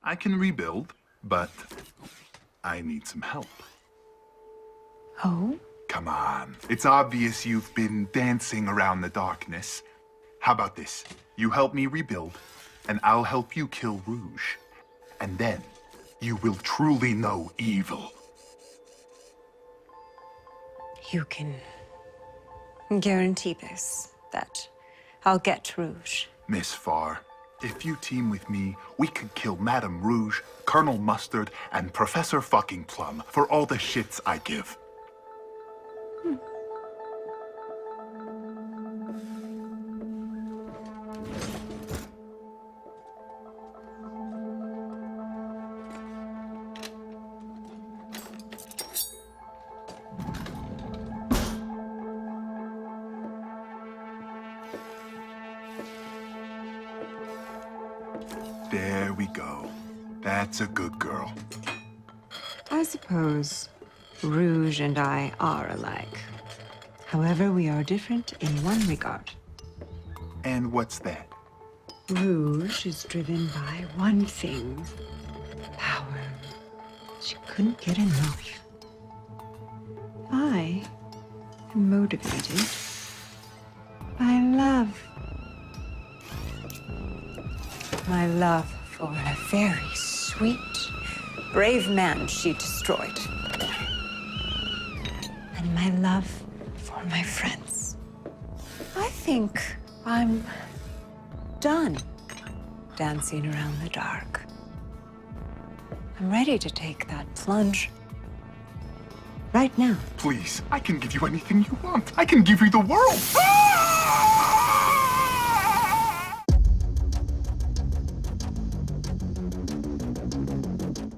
I can rebuild, but I need some help. Oh? Come on. It's obvious you've been dancing around the darkness. How about this? You help me rebuild, and I'll help you kill Rouge. And then, you will truly know evil. You can guarantee this, that I'll get Rouge. Miss Farr, if you team with me, we could kill Madame Rouge, Colonel Mustard, and Professor fucking Plum for all the shits I give. There we go. That's a good girl. I suppose Rouge and I are alike. However, we are different in one regard. And what's that? Rouge is driven by one thing. Power. She couldn't get enough. I am motivated by love. My love for a very sweet, brave man she destroyed. And my love for my friends. I think I'm done dancing around the dark. I'm ready to take that plunge. Right now. Please, I can give you anything you want. I can give you the world. Ah!